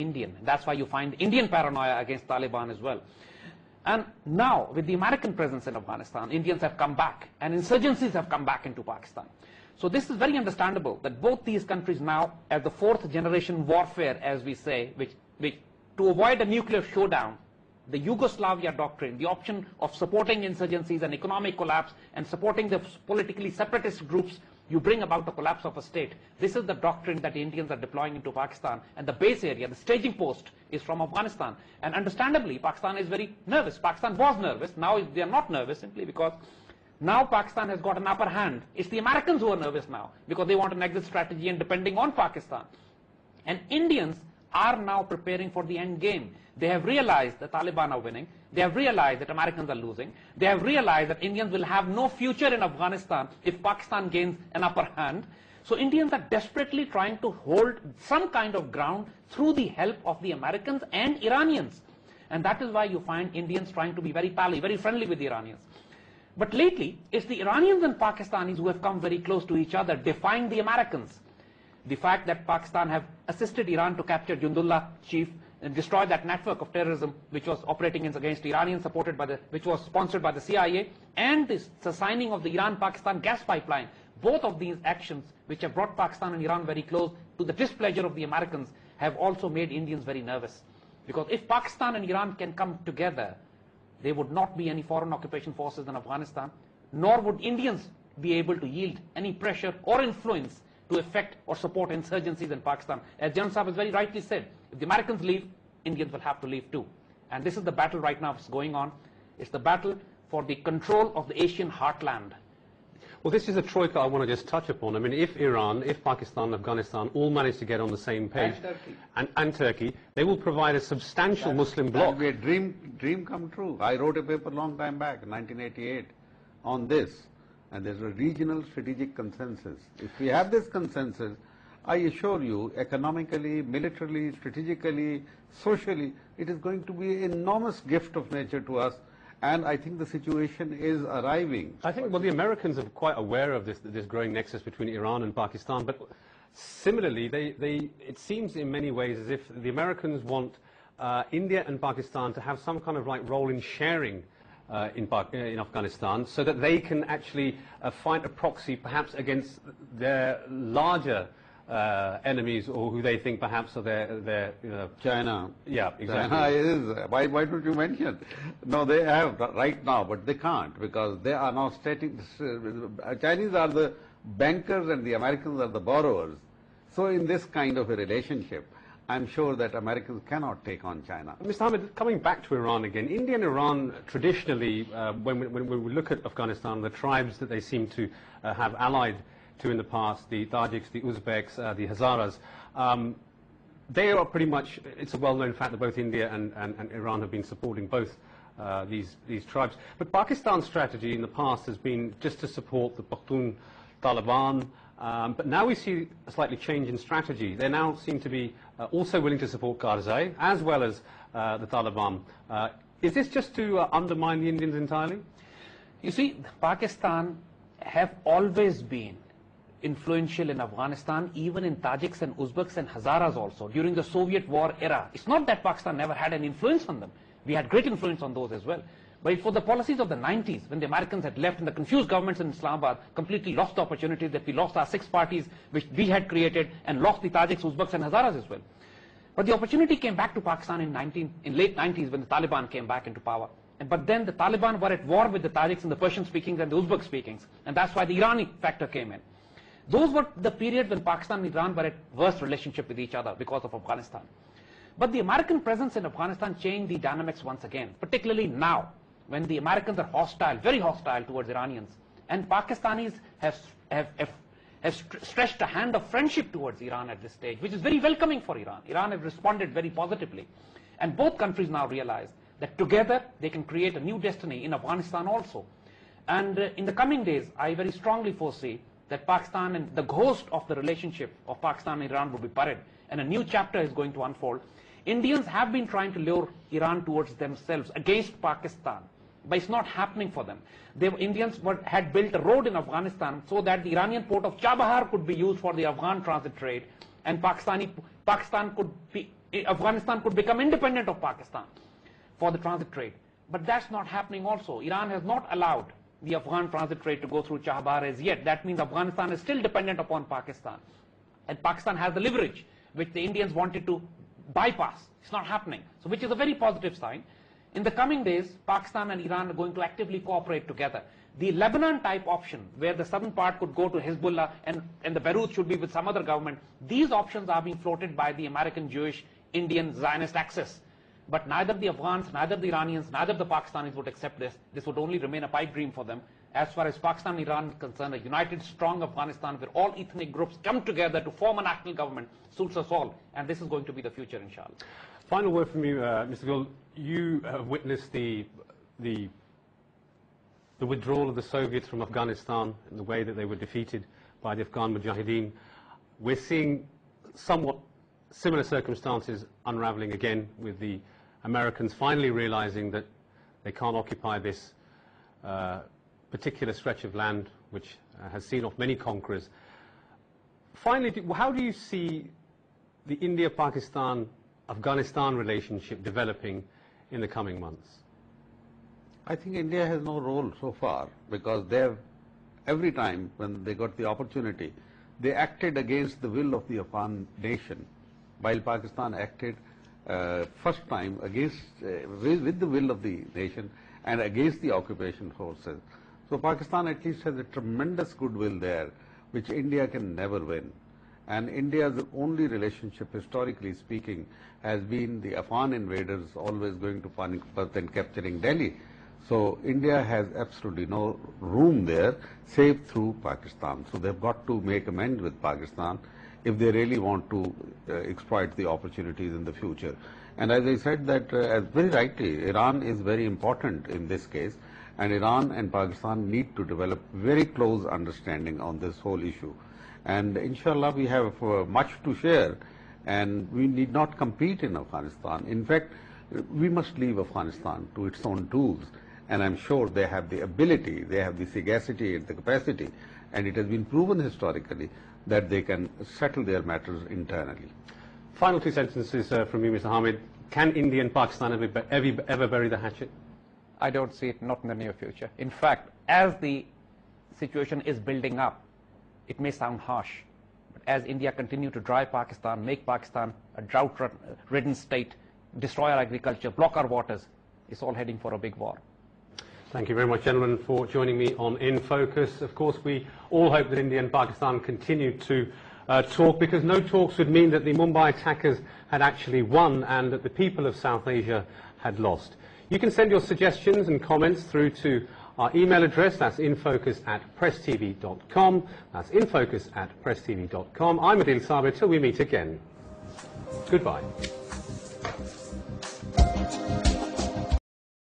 Indian. That's why you find Indian paranoia against Taliban as well. And now, with the American presence in Afghanistan, Indians have come back, and insurgencies have come back into Pakistan. So this is very understandable that both these countries now, as the fourth generation warfare, as we say, which to avoid a nuclear showdown, the Yugoslavia doctrine, the option of supporting insurgencies and economic collapse and supporting the politically separatist groups, you bring about the collapse of a state. This is the doctrine that the Indians are deploying into Pakistan, and the base area, the staging post, is from Afghanistan. And understandably, Pakistan is very nervous. Pakistan was nervous. Now they are not nervous simply because now Pakistan has got an upper hand. It's the Americans who are nervous now because they want an exit strategy and depending on Pakistan. And Indians are now preparing for the end game. They have realized the Taliban are winning. They have realized that Americans are losing. They have realized that Indians will have no future in Afghanistan if Pakistan gains an upper hand. So Indians are desperately trying to hold some kind of ground through the help of the Americans and Iranians. And that is why you find Indians trying to be very pally, very friendly with the Iranians. But lately, it's the Iranians and Pakistanis who have come very close to each other, defying the Americans. The fact that Pakistan have assisted Iran to capture Jundullah chief and destroy that network of terrorism which was operating against Iranians, which was sponsored by the CIA, and the signing of the Iran-Pakistan gas pipeline. Both of these actions, which have brought Pakistan and Iran very close to the displeasure of the Americans, have also made Indians very nervous. Because if Pakistan and Iran can come together, there would not be any foreign occupation forces in Afghanistan, nor would Indians be able to yield any pressure or influence to affect or support insurgencies in Pakistan. As Jan Saab has very rightly said, if the Americans leave, Indians will have to leave too. And this is the battle right now that's going on. It's the battle for the control of the Asian heartland. Well, this is a troika I want to just touch upon. I mean, if Iran, if Pakistan, Afghanistan all manage to get on the same page, and Turkey, they will provide a substantial Muslim bloc. That will be a dream come true. I wrote a paper long time back, in 1988, on this. And there's a regional strategic consensus. If we have this consensus, I assure you, economically, militarily, strategically, socially, it is going to be an enormous gift of nature to us. And I think the situation is arriving. I think, well, the Americans are quite aware of this growing nexus between Iran and Pakistan, but similarly, it seems in many ways as if the Americans want India and Pakistan to have some kind of like role in sharing in Afghanistan, so that they can actually fight a proxy perhaps against their larger enemies, or who they think perhaps are their China. Yeah, exactly. China is, why don't you mention? No, they have right now, but they can't, because they are now Chinese are the bankers and the Americans are the borrowers. So in this kind of a relationship, I'm sure that Americans cannot take on China. Mr. Hamid, coming back to Iran again, India and Iran traditionally, when we look at Afghanistan, the tribes that they seem to have allied to in the past, the Tajiks, the Uzbeks, the Hazaras, they are pretty much, it's a well-known fact that both India and Iran have been supporting both these tribes. But Pakistan's strategy in the past has been just to support the Pakhtun Taliban, but now we see a slightly change in strategy. They now seem to be also willing to support Karzai, as well as the Taliban. Is this just to undermine the Indians entirely? You see, Pakistan have always been influential in Afghanistan, even in Tajiks and Uzbeks and Hazaras also, during the Soviet war era. It's not that Pakistan never had an influence on them. We had great influence on those as well. But for the policies of the 90s, when the Americans had left and the confused governments in Islamabad completely lost the opportunity, that we lost our 6 parties which we had created and lost the Tajiks, Uzbeks and Hazaras as well. But the opportunity came back to Pakistan in late 90s when the Taliban came back into power. But then the Taliban were at war with the Tajiks and the Persian speakings and the Uzbek speakings. And that's why the Irani factor came in. Those were the period when Pakistan and Iran were at worst relationship with each other because of Afghanistan. But the American presence in Afghanistan changed the dynamics once again, particularly now, when the Americans are hostile, very hostile towards Iranians. And Pakistanis have stretched a hand of friendship towards Iran at this stage, which is very welcoming for Iran. Iran has responded very positively. And both countries now realize that together they can create a new destiny in Afghanistan also. And in the coming days, I very strongly foresee that Pakistan and the ghost of the relationship of Pakistan and Iran will be buried, and a new chapter is going to unfold. Indians have been trying to lure Iran towards themselves against Pakistan, but it's not happening for them. Indians had built a road in Afghanistan so that the Iranian port of Chabahar could be used for the Afghan transit trade, and Pakistan could Afghanistan could become independent of Pakistan for the transit trade. But that's not happening also. Iran has not allowed the Afghan transit trade to go through Chahbar as yet. That means Afghanistan is still dependent upon Pakistan. And Pakistan has the leverage, which the Indians wanted to bypass. It's not happening. So which is a very positive sign. In the coming days, Pakistan and Iran are going to actively cooperate together. The Lebanon type option, where the southern part could go to Hezbollah and the Beirut should be with some other government, these options are being floated by the American, Jewish, Indian, Zionist axis. But neither the Afghans, neither the Iranians, neither the Pakistanis would accept this. This would only remain a pipe dream for them. As far as Pakistan and Iran is concerned, a united, strong Afghanistan where all ethnic groups come together to form a national government suits us all. And this is going to be the future, inshallah. Final word from you, Mr. Gul. You have witnessed the withdrawal of the Soviets from Afghanistan and the way that they were defeated by the Afghan Mujahideen. We're seeing somewhat similar circumstances unraveling again, with the Americans finally realizing that they can't occupy this particular stretch of land which has seen off many conquerors. Finally, how do you see the India-Pakistan-Afghanistan relationship developing in the coming months? I think India has no role so far, because they have, every time when they got the opportunity, they acted against the will of the Afghan nation, while Pakistan acted first time against, with the will of the nation and against the occupation forces. So Pakistan at least has a tremendous goodwill there, which India can never win. And India's only relationship, historically speaking, has been the Afghan invaders always going to Panipat and capturing Delhi. So India has absolutely no room there, save through Pakistan. So they've got to make amends with Pakistan if they really want to exploit the opportunities in the future. And as I said that, as very rightly, Iran is very important in this case, and Iran and Pakistan need to develop very close understanding on this whole issue. And inshallah, we have much to share, and we need not compete in Afghanistan. In fact, we must leave Afghanistan to its own tools, and I'm sure they have the ability, they have the sagacity and the capacity, and it has been proven historically that they can settle their matters internally. Final two sentences from you, Mr. Hamid. Can India and Pakistan ever bury the hatchet? I don't see it, not in the near future. In fact, as the situation is building up, it may sound harsh, but as India continue to drive Pakistan, make Pakistan a drought-ridden state, destroy our agriculture, block our waters, it's all heading for a big war. Thank you very much, gentlemen, for joining me on In Focus. Of course, we all hope that India and Pakistan continue to talk, because no talks would mean that the Mumbai attackers had actually won and that the people of South Asia had lost. You can send your suggestions and comments through to our email address. That's infocus@presstv.com. That's infocus@presstv.com. I'm Adil Sabir. Till we meet again. Goodbye.